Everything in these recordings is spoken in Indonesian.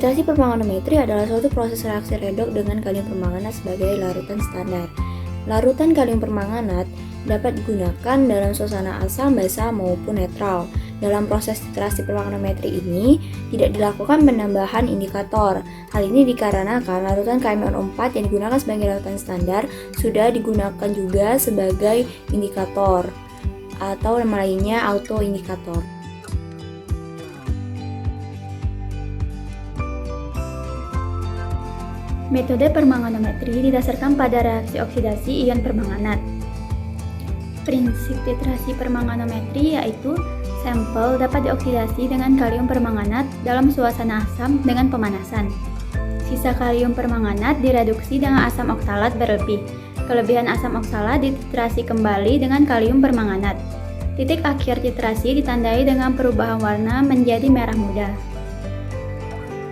Titrasi permanganometri adalah suatu proses reaksi redoks dengan kalium permanganat sebagai larutan standar. Larutan kalium permanganat dapat digunakan dalam suasana asam, basa, maupun netral. Dalam proses titrasi permanganometri ini tidak dilakukan penambahan indikator. Hal ini dikarenakan larutan KMnO4 yang digunakan sebagai larutan standar sudah digunakan juga sebagai indikator atau nama lainnya autoindikator. Metode permanganometri didasarkan pada reaksi oksidasi ion permanganat. Prinsip titrasi permanganometri yaitu sampel dapat dioksidasi dengan kalium permanganat dalam suasana asam dengan pemanasan. Sisa kalium permanganat direduksi dengan asam oksalat berlebih. Kelebihan asam oksalat dititrasi kembali dengan kalium permanganat. Titik akhir titrasi ditandai dengan perubahan warna menjadi merah muda.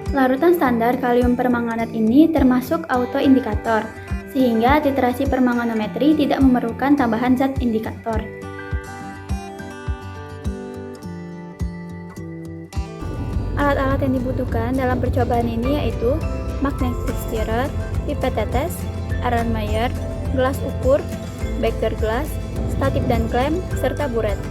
Larutan standar kalium permanganat ini termasuk autoindikator, sehingga titrasi permanganometri tidak memerlukan tambahan zat indikator. Alat-alat yang dibutuhkan dalam percobaan ini yaitu magnetic stirrer, pipet tetes, Erlenmeyer, gelas ukur, beker gelas, statif dan klem, serta buret.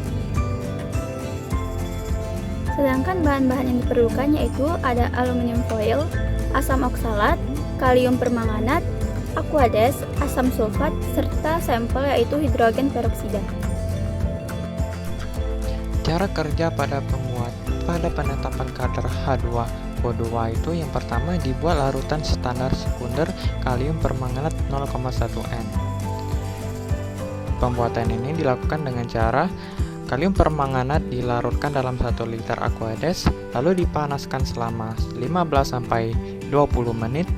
Sedangkan bahan-bahan yang diperlukan yaitu ada aluminium foil, asam oksalat, kalium permanganat, aquades, asam sulfat, serta sampel yaitu hidrogen peroksida. Cara kerja pada penetapan kadar H2O2 itu yang pertama dibuat larutan standar sekunder kalium permanganat 0,1 N. Pembuatan ini dilakukan dengan cara kalium permanganat dilarutkan dalam 1 liter aquades, lalu dipanaskan selama 15-20 menit,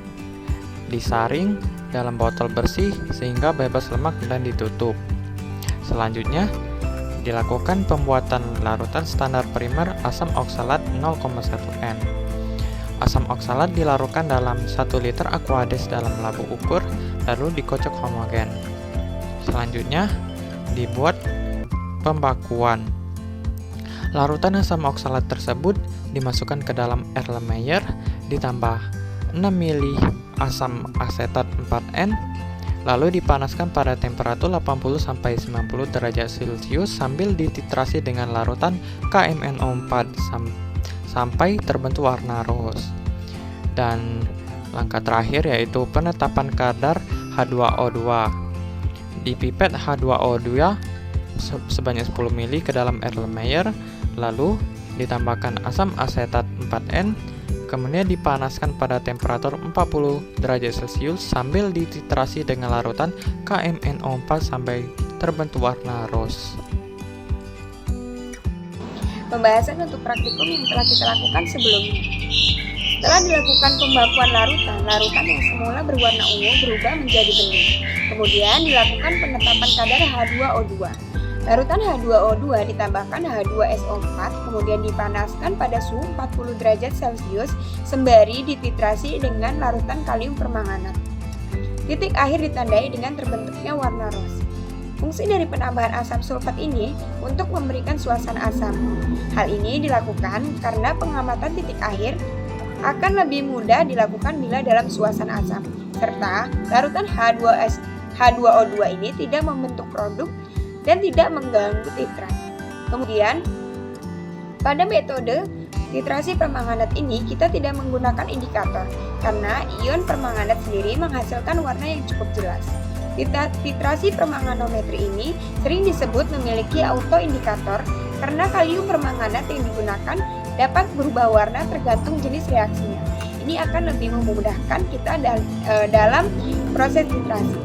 disaring dalam botol bersih sehingga bebas lemak dan ditutup. Selanjutnya, dilakukan pembuatan larutan standar primer asam oksalat 0,1 N. Asam oksalat dilarutkan dalam 1 liter aquades dalam labu ukur, lalu dikocok homogen. Selanjutnya, dibuat pembakuan. Larutan asam oksalat tersebut dimasukkan ke dalam Erlenmeyer, ditambah 6 ml asam asetat 4N, lalu dipanaskan pada temperatur 80-90 derajat Celcius sambil dititrasi dengan larutan KMnO4 sampai terbentuk warna rose. Dan langkah terakhir yaitu penetapan kadar H2O2. Dipipet H2O2 sebanyak 10 ml ke dalam Erlenmeyer, lalu ditambahkan asam asetat 4N, kemudian dipanaskan pada temperatur 40 derajat Celcius sambil dititrasi dengan larutan KMnO4 sampai terbentuk warna rose. Pembahasan untuk praktikum yang telah kita lakukan sebelumnya. Setelah dilakukan pembakuan larutan yang semula berwarna ungu berubah menjadi bening. Kemudian dilakukan penetapan kadar H2O2. Larutan H2O2 ditambahkan H2SO4, kemudian dipanaskan pada suhu 40 derajat Celcius sembari dititrasi dengan larutan kalium permanganat. Titik akhir ditandai dengan terbentuknya warna rose. Fungsi dari penambahan asam sulfat ini untuk memberikan suasana asam. Hal ini dilakukan karena pengamatan titik akhir akan lebih mudah dilakukan bila dalam suasana asam, serta larutan H2O2 ini tidak membentuk produk dan tidak mengganggu titrat. Kemudian, pada metode titrasi permanganat ini kita tidak menggunakan indikator karena ion permanganat sendiri menghasilkan warna yang cukup jelas. Titrasi permanganometri ini sering disebut memiliki autoindikator karena kalium permanganat yang digunakan dapat berubah warna tergantung jenis reaksinya. Ini akan lebih memudahkan kita dalam proses titrasi.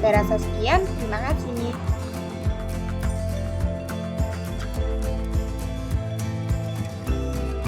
Saya rasa sekian, terima kasih.